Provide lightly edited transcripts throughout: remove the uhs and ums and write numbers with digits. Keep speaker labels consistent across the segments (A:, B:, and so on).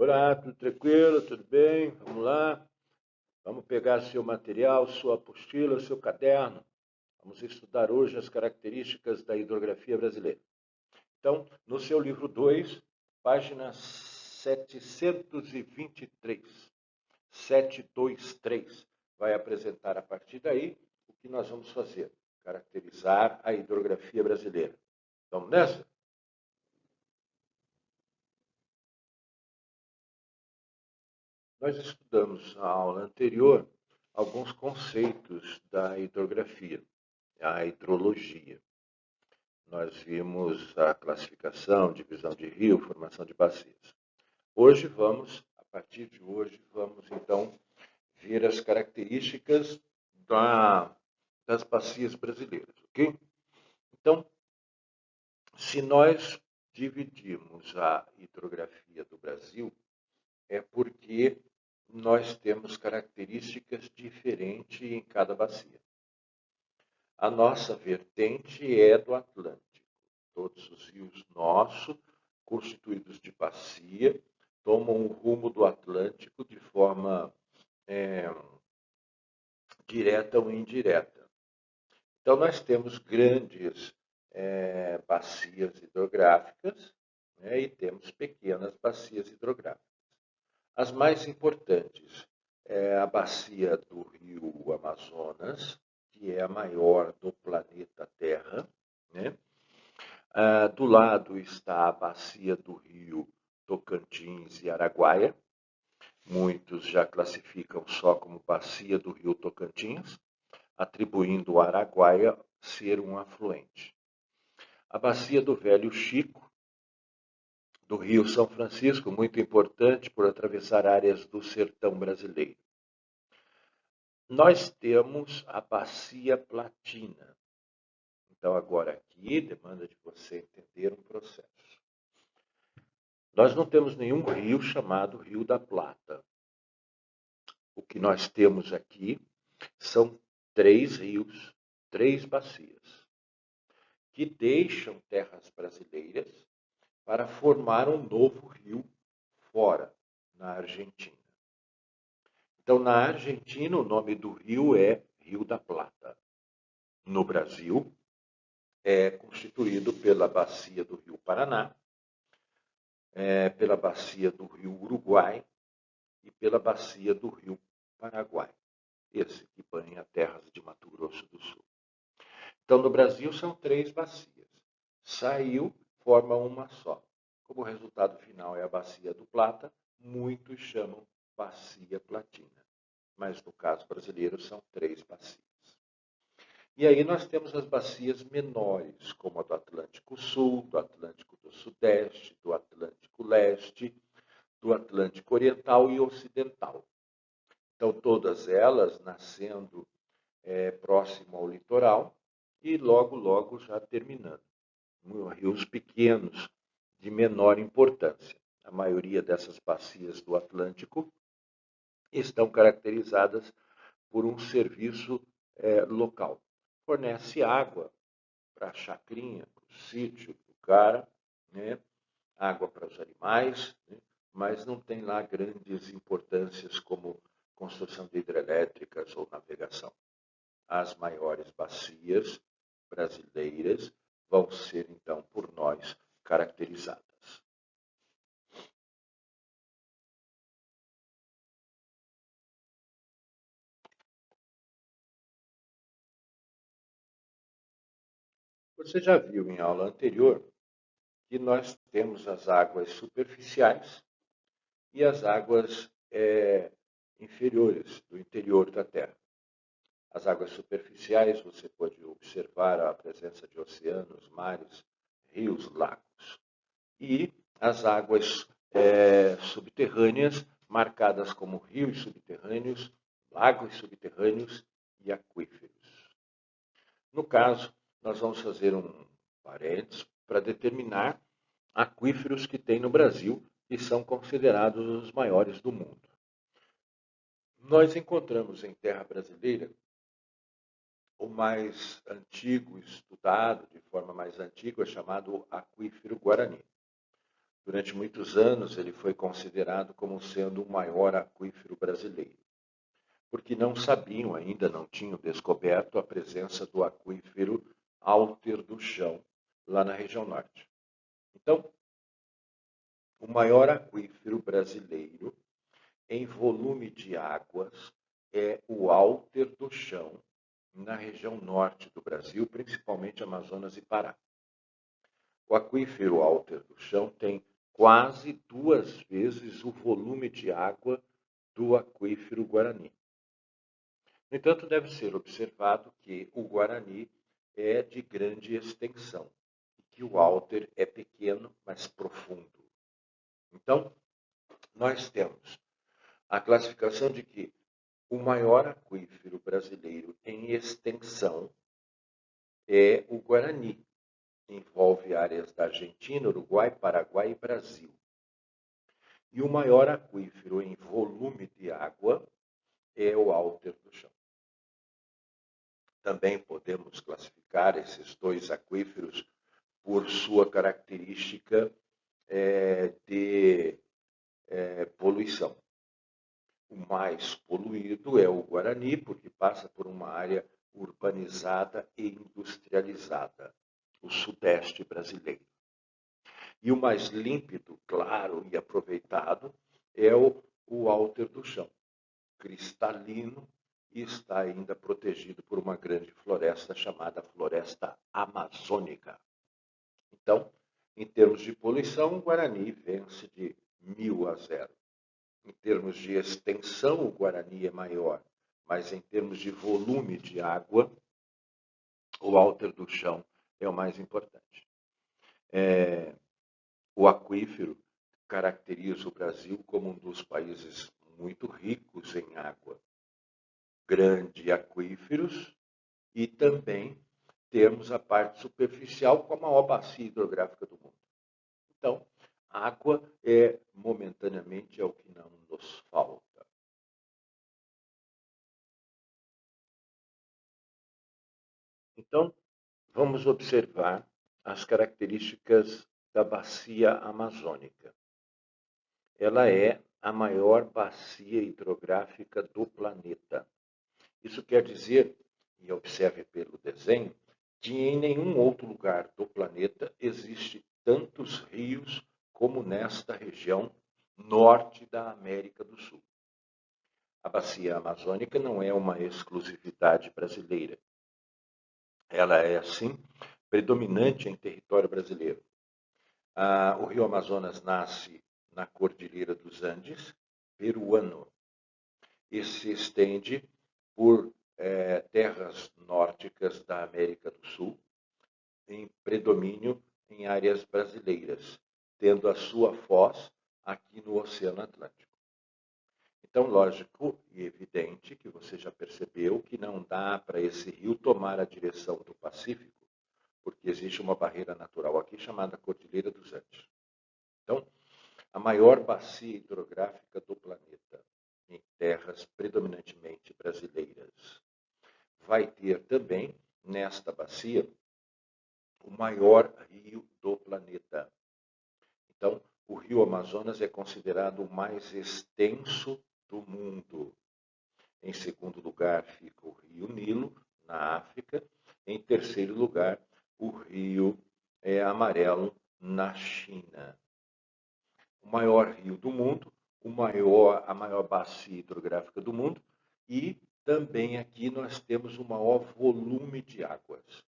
A: Olá, tudo tranquilo? Tudo bem? Vamos lá? Vamos pegar seu material, sua apostila, seu caderno. Vamos estudar hoje as características da hidrografia brasileira. Então, no seu livro 2, página 723, 723, vai apresentar a partir daí o que nós vamos fazer: caracterizar a hidrografia brasileira. Vamos nessa? Nós estudamos na aula anterior alguns conceitos da hidrografia, a hidrologia. Nós vimos a classificação, divisão de rio, formação de bacias. A partir de hoje, vamos então ver as características das bacias brasileiras, ok? Então, se nós dividimos a hidrografia do Brasil, é porque nós temos características diferentes em cada bacia. A nossa vertente é do Atlântico. Todos os rios nossos, constituídos de bacia, tomam o rumo do Atlântico de forma direta ou indireta. Então, nós temos grandes bacias hidrográficas, né, e temos pequenas bacias hidrográficas. As mais importantes é a bacia do rio Amazonas, que é a maior do planeta Terra, né? Do lado está a bacia do rio Tocantins e Araguaia. Muitos já classificam só como bacia do rio Tocantins, atribuindo o Araguaia ser um afluente. A bacia do Velho Chico, do Rio São Francisco, muito importante por atravessar áreas do sertão brasileiro. Nós temos a bacia platina. Então, agora aqui, demanda de você entender um processo. Nós não temos nenhum rio chamado Rio da Plata. O que nós temos aqui são 3 rios, 3 bacias, que deixam terras brasileiras para formar um novo rio fora, na Argentina. Então, na Argentina, o nome do rio é Rio da Plata. No Brasil, é constituído pela bacia do Rio Paraná, pela bacia do Rio Uruguai e pela bacia do Rio Paraguai, esse que banha terras de Mato Grosso do Sul. Então, no Brasil, são 3 bacias. Saiu, forma uma só. Como o resultado final é a bacia do Plata, muitos chamam bacia platina. Mas, no caso brasileiro, são 3 bacias. E aí nós temos as bacias menores, como a do Atlântico Sul, do Atlântico do Sudeste, do Atlântico Leste, do Atlântico Oriental e Ocidental. Então, todas elas nascendo próximo ao litoral e logo já terminando. Rios pequenos, de menor importância. A maioria dessas bacias do Atlântico estão caracterizadas por um serviço local. Fornece água para a chacrinha, para o sítio do cara, né? Água para os animais, né? Mas não tem lá grandes importâncias como construção de hidrelétricas ou navegação. As maiores bacias brasileiras vão ser, então, por nós caracterizadas. Você já viu em aula anterior que nós temos as águas superficiais e as águas inferiores do interior da Terra. As águas superficiais, você pode observar a presença de oceanos, mares, rios, lagos. E as águas subterrâneas, marcadas como rios subterrâneos, lagos subterrâneos e aquíferos. No caso, nós vamos fazer um parênteses para determinar aquíferos que tem no Brasil e são considerados os maiores do mundo. Nós encontramos em terra brasileira o mais antigo estudado, de forma mais antiga, é chamado aquífero Guarani. Durante muitos anos, ele foi considerado como sendo o maior aquífero brasileiro, porque não sabiam ainda, não tinham descoberto a presença do aquífero Alter do Chão, lá na região norte. Então, o maior aquífero brasileiro em volume de águas é o Alter do Chão, na região norte do Brasil, principalmente Amazonas e Pará. O aquífero Alter do Chão tem quase 2 vezes o volume de água do aquífero Guarani. No entanto, deve ser observado que o Guarani é de grande extensão e que o Alter é pequeno, mas profundo. Então, nós temos a classificação de que o maior aquífero brasileiro em extensão é o Guarani. Envolve áreas da Argentina, Uruguai, Paraguai e Brasil. E o maior aquífero em volume de água é o Alter do Chão. Também podemos classificar esses 2 aquíferos por sua característica de poluição. O mais poluído é o Guarani, porque passa por uma área urbanizada e industrializada, o sudeste brasileiro. E o mais límpido, claro e aproveitado é o Alter do Chão, cristalino, e está ainda protegido por uma grande floresta chamada Floresta Amazônica. Então, em termos de poluição, o Guarani vence de 1000-0. Em termos de extensão, o Guarani é maior, mas em termos de volume de água, o Alter do Chão é o mais importante. O aquífero caracteriza o Brasil como um dos países muito ricos em água. Grandes aquíferos e também temos a parte superficial com a maior bacia hidrográfica do mundo. Então, água momentaneamente, é o que não nos falta. Então, vamos observar as características da bacia amazônica. Ela é a maior bacia hidrográfica do planeta. Isso quer dizer, e observe pelo desenho, que em nenhum outro lugar do planeta existe tantos rios como nesta região norte da América do Sul. A bacia amazônica não é uma exclusividade brasileira. Ela é, sim, predominante em território brasileiro. O rio Amazonas nasce na Cordilheira dos Andes, peruano, e se estende por terras nórdicas da América do Sul, em predomínio em áreas brasileiras, tendo a sua foz aqui no Oceano Atlântico. Então, lógico e evidente que você já percebeu que não dá para esse rio tomar a direção do Pacífico, porque existe uma barreira natural aqui chamada Cordilheira dos Andes. Então, a maior bacia hidrográfica do planeta, em terras predominantemente brasileiras, vai ter também, nesta bacia, o maior rio do planeta. Então, o rio Amazonas é considerado o mais extenso do mundo. Em segundo lugar fica o rio Nilo, na África. Em terceiro lugar, o rio Amarelo, na China. O maior rio do mundo, a maior bacia hidrográfica do mundo, e também aqui nós temos o maior volume de águas.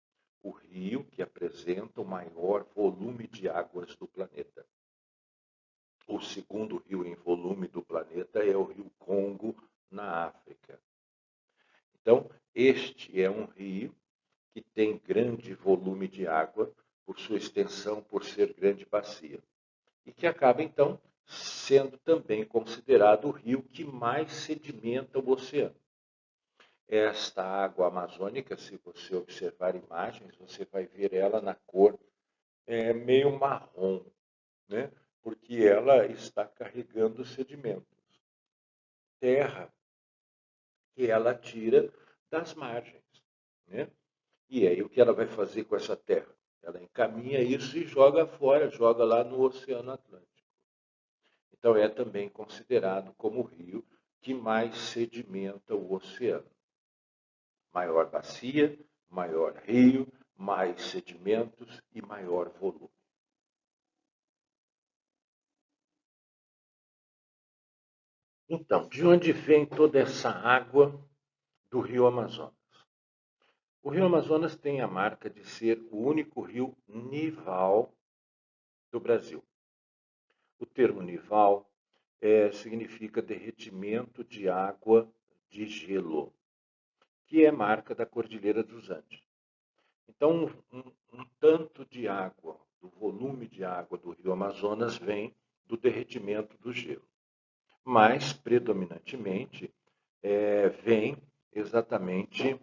A: O rio que apresenta o maior volume de águas do planeta. O segundo rio em volume do planeta é o rio Congo, na África. Então, este é um rio que tem grande volume de água por sua extensão, por ser grande bacia. E que acaba, então, sendo também considerado o rio que mais sedimenta o oceano. Esta água amazônica, se você observar imagens, você vai ver ela na cor meio marrom, né? Porque ela está carregando sedimentos. Terra que ela tira das margens, né? E aí o que ela vai fazer com essa terra? Ela encaminha isso e joga fora, joga lá no Oceano Atlântico. Então, é também considerado como o rio que mais sedimenta o oceano. Maior bacia, maior rio, mais sedimentos e maior volume. Então, de onde vem toda essa água do rio Amazonas? O rio Amazonas tem a marca de ser o único rio nival do Brasil. O termo nival significa derretimento de água de gelo, que é marca da Cordilheira dos Andes. Então, um tanto de água, do volume de água do rio Amazonas vem do derretimento do gelo. Mas, predominantemente, vem exatamente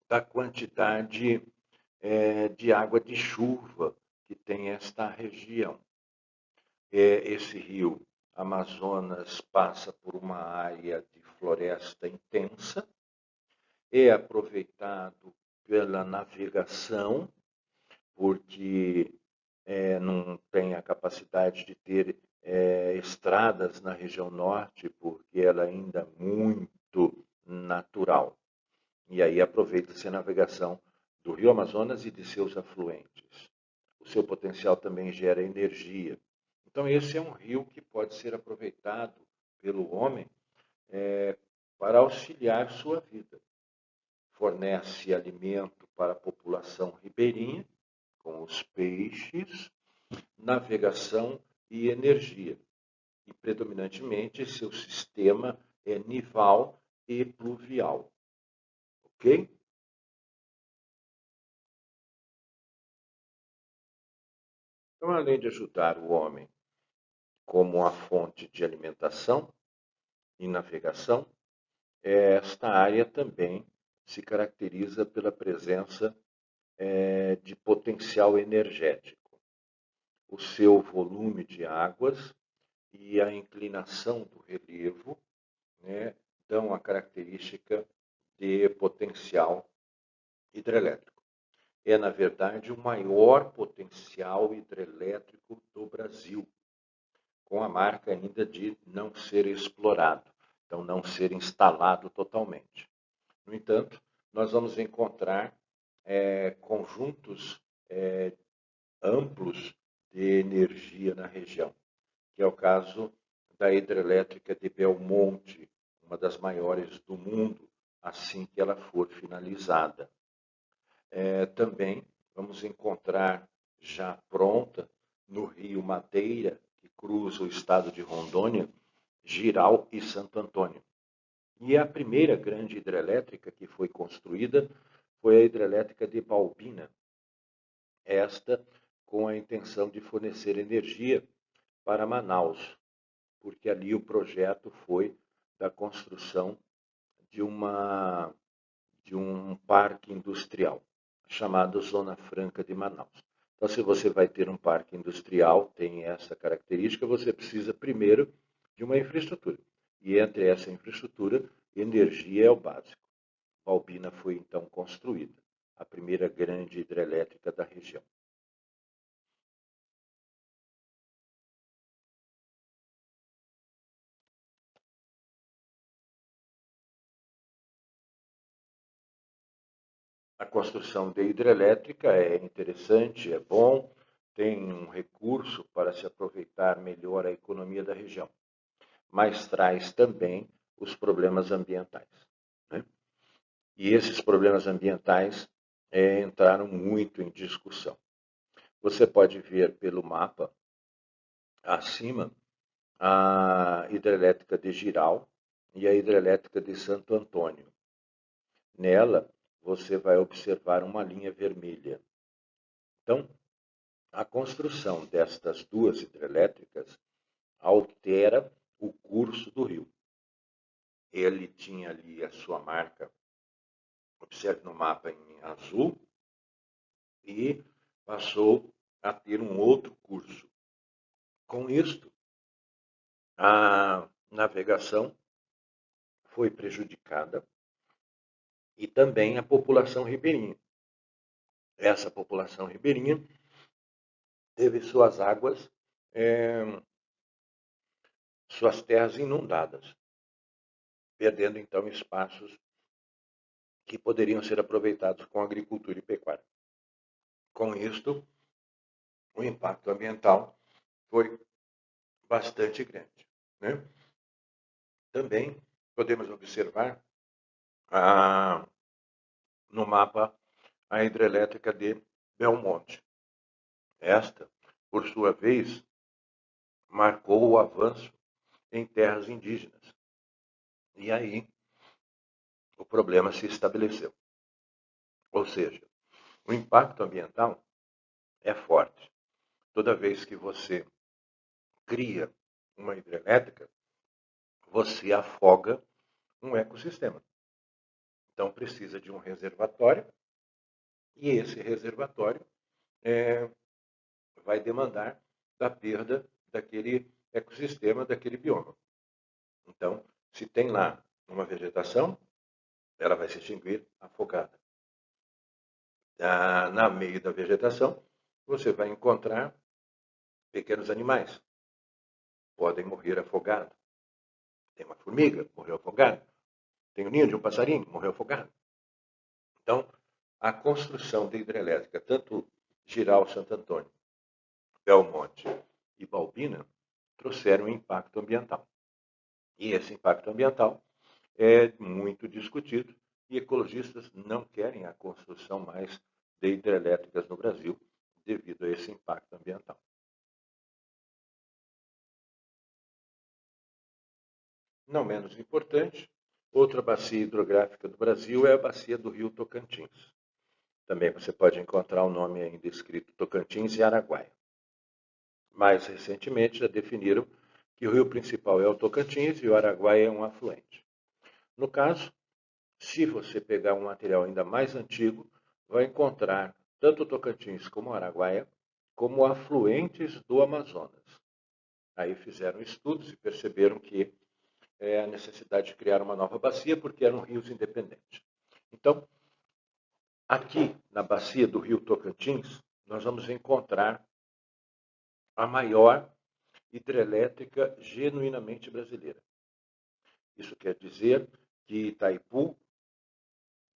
A: da quantidade de água de chuva que tem esta região. Esse rio Amazonas passa por uma área de floresta intensa, é aproveitado pela navegação, porque não tem a capacidade de ter estradas na região norte, porque ela ainda é muito natural. E aí aproveita-se a navegação do rio Amazonas e de seus afluentes. O seu potencial também gera energia. Então, esse é um rio que pode ser aproveitado pelo homem para auxiliar sua vida. Fornece alimento para a população ribeirinha, com os peixes, navegação e energia. E, predominantemente, seu sistema é nival e pluvial. Ok? Então, além de ajudar o homem como a fonte de alimentação e navegação, esta área também se caracteriza pela presença de potencial energético. O seu volume de águas e a inclinação do relevo dão a característica de potencial hidrelétrico. É, na verdade, o maior potencial hidrelétrico do Brasil, com a marca ainda de não ser explorado, então não ser instalado totalmente. No entanto, nós vamos encontrar conjuntos amplos de energia na região, que é o caso da hidrelétrica de Belmonte, uma das maiores do mundo, assim que ela for finalizada. Também vamos encontrar já pronta no Rio Madeira, que cruza o estado de Rondônia, Jirau e Santo Antônio. E a primeira grande hidrelétrica que foi construída foi a hidrelétrica de Balbina, esta com a intenção de fornecer energia para Manaus, porque ali o projeto foi da construção de um parque industrial, chamado Zona Franca de Manaus. Então, se você vai ter um parque industrial, tem essa característica, você precisa primeiro de uma infraestrutura. E entre essa infraestrutura, energia é o básico. Balbina foi então construída, a primeira grande hidrelétrica da região. A construção de hidrelétrica é interessante, é bom, tem um recurso para se aproveitar melhor a economia da região, mas traz também os problemas ambientais. Né? E esses problemas ambientais entraram muito em discussão. Você pode ver pelo mapa, acima, a hidrelétrica de Jirau e a hidrelétrica de Santo Antônio. Nela, você vai observar uma linha vermelha. Então, a construção destas duas hidrelétricas altera o curso do rio. Ele tinha ali a sua marca, observe no mapa em azul, e passou a ter um outro curso. Com isto, a navegação foi prejudicada e também a população ribeirinha. Essa população ribeirinha teve suas águas suas terras inundadas, perdendo então espaços que poderiam ser aproveitados com agricultura e pecuária. Com isto, o impacto ambiental foi bastante grande, né? Também podemos observar no mapa a hidrelétrica de Belmonte. Esta, por sua vez, marcou o avanço em terras indígenas. E aí o problema se estabeleceu. Ou seja, o impacto ambiental é forte. Toda vez que você cria uma hidrelétrica, você afoga um ecossistema. Então precisa de um reservatório, e esse reservatório vai demandar da perda daquele ecossistema, daquele bioma. Então, se tem lá uma vegetação, ela vai se extinguir afogada. No meio da vegetação, você vai encontrar pequenos animais. Podem morrer afogados. Tem uma formiga, morreu afogada. Tem o ninho de um passarinho, morreu afogado. Então, a construção de hidrelétrica, tanto Giral Santo Antônio, Belmonte e Balbina, trouxeram um impacto ambiental. E esse impacto ambiental é muito discutido e ecologistas não querem a construção mais de hidrelétricas no Brasil devido a esse impacto ambiental. Não menos importante, outra bacia hidrográfica do Brasil é a bacia do Rio Tocantins. Também você pode encontrar o nome ainda escrito Tocantins e Araguaia. Mais recentemente já definiram que o rio principal é o Tocantins e o Araguaia é um afluente. No caso, se você pegar um material ainda mais antigo, vai encontrar tanto o Tocantins como o Araguaia como afluentes do Amazonas. Aí fizeram estudos e perceberam que é a necessidade de criar uma nova bacia porque eram rios independentes. Então, aqui na bacia do rio Tocantins, nós vamos encontrar a maior hidrelétrica genuinamente brasileira. Isso quer dizer que Itaipu,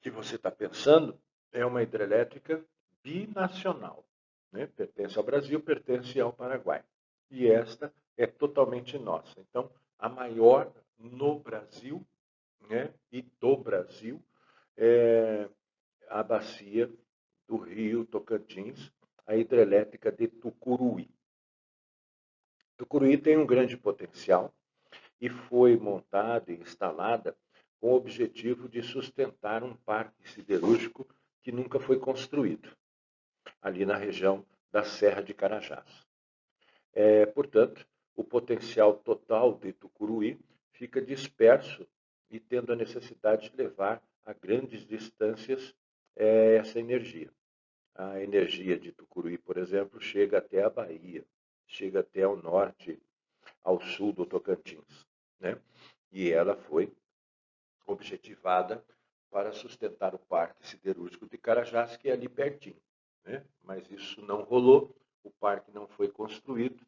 A: que você está pensando, é uma hidrelétrica binacional. Né? Pertence ao Brasil, pertence ao Paraguai. E esta é totalmente nossa. Então, a maior no Brasil, né? E do Brasil, é a bacia do rio Tocantins, a hidrelétrica de Tucuruí. Tucuruí tem um grande potencial e foi montada e instalada com o objetivo de sustentar um parque siderúrgico que nunca foi construído, ali na região da Serra de Carajás. Portanto, o potencial total de Tucuruí fica disperso e tendo a necessidade de levar a grandes distâncias essa energia. A energia de Tucuruí, por exemplo, chega até a Bahia, chega até ao norte, ao sul do Tocantins, né? E ela foi objetivada para sustentar o Parque Siderúrgico de Carajás, que é ali pertinho, né? Mas isso não rolou, o parque não foi construído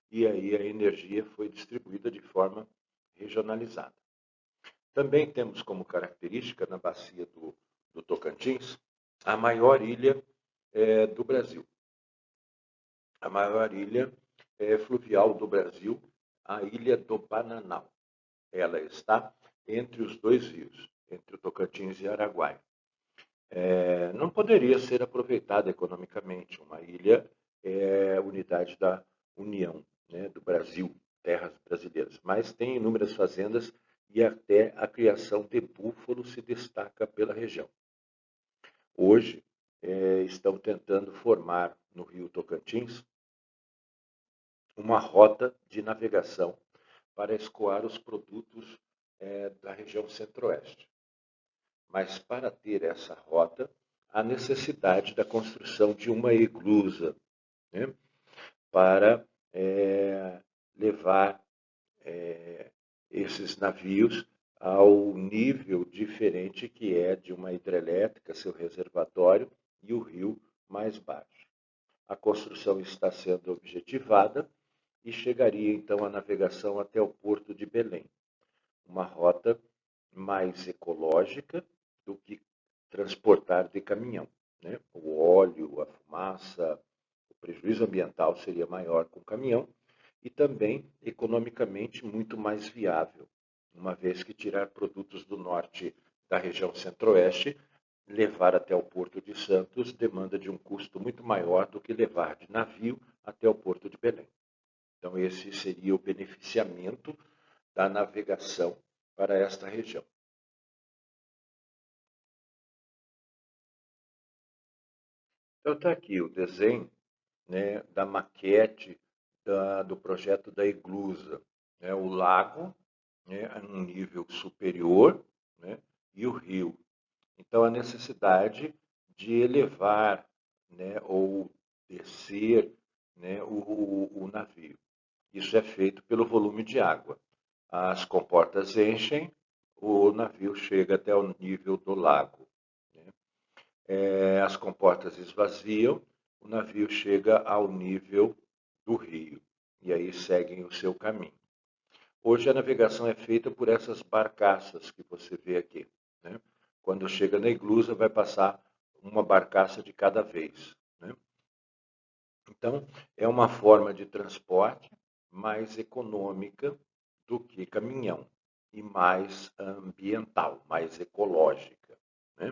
A: e aí a energia foi distribuída de forma regionalizada. Também temos como característica na bacia do Tocantins a maior ilha do Brasil. A maior ilha fluvial do Brasil, a ilha do Bananal. Ela está entre os dois rios, entre o Tocantins e Araguaia. Não poderia ser aproveitada economicamente. Uma ilha é unidade da União, né, do Brasil, terras brasileiras, mas tem inúmeras fazendas e até a criação de búfalo se destaca pela região. Hoje, estão tentando formar no rio Tocantins uma rota de navegação para escoar os produtos da região centro-oeste. Mas para ter essa rota, há necessidade da construção de uma esclusa, né, para levar esses navios ao nível diferente que é de uma hidrelétrica, seu reservatório, e o rio mais baixo. A construção está sendo objetivada e chegaria então a navegação até o porto de Belém. Uma rota mais ecológica do que transportar de caminhão, né? O óleo, a fumaça, o prejuízo ambiental seria maior com caminhão e também economicamente muito mais viável, uma vez que tirar produtos do norte da região centro-oeste, levar até o Porto de Santos demanda de um custo muito maior do que levar de navio até o Porto de Belém. Então, esse seria o beneficiamento da navegação para esta região. Então, está aqui o desenho, né, da maquete do projeto da Iglusa. Né, o lago, né, a um nível superior, né, e o rio. Então, a necessidade de elevar, né, ou descer, né, o navio. Isso é feito pelo volume de água. As comportas enchem, o navio chega até o nível do lago. Né? As comportas esvaziam, o navio chega ao nível do rio. E aí seguem o seu caminho. Hoje a navegação é feita por essas barcaças que você vê aqui. Né? Quando chega na Iglusa, vai passar uma barcaça de cada vez. Né? Então, é uma forma de transporte mais econômica do que caminhão e mais ambiental, mais ecológica. Né?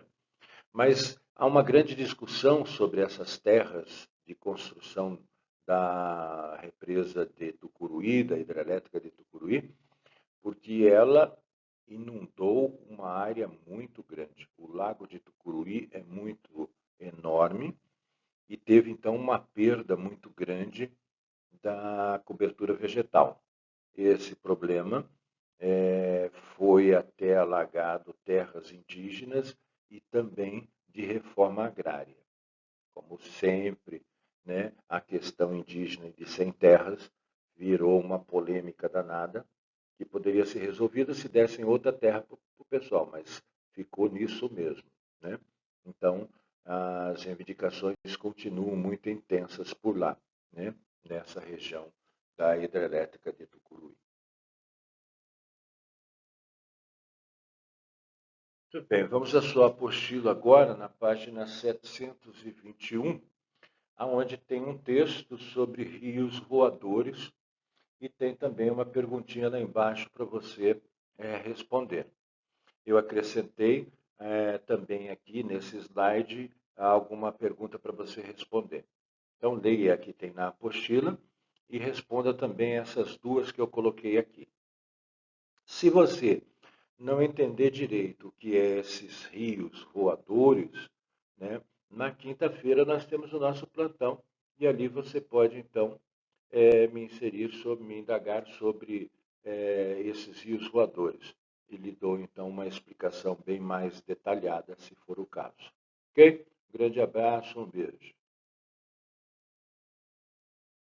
A: Mas há uma grande discussão sobre essas terras de construção da represa de Tucuruí, da hidrelétrica de Tucuruí, porque ela inundou uma área muito grande. O lago de Tucuruí é muito enorme e teve então uma perda muito grande da cobertura vegetal. Esse problema foi até alagado terras indígenas e também de reforma agrária. Como sempre, né, a questão indígena e de sem terras virou uma polêmica danada que poderia ser resolvida se dessem outra terra para o pessoal, mas ficou nisso mesmo. Né? Então, as reivindicações continuam muito intensas por lá, né? Nessa região da hidrelétrica de Tucuruí. Muito bem, vamos à sua apostila agora, na página 721, onde tem um texto sobre rios voadores e tem também uma perguntinha lá embaixo para você responder. Eu acrescentei também aqui nesse slide alguma pergunta para você responder. Então, leia aqui, tem na apostila, e responda também essas duas que eu coloquei aqui. Se você não entender direito o que é esses rios voadores, né, na quinta-feira nós temos o nosso plantão e ali você pode, então, me indagar sobre esses rios voadores. E lhe dou, então, uma explicação bem mais detalhada, se for o caso. Ok? Grande abraço, um beijo.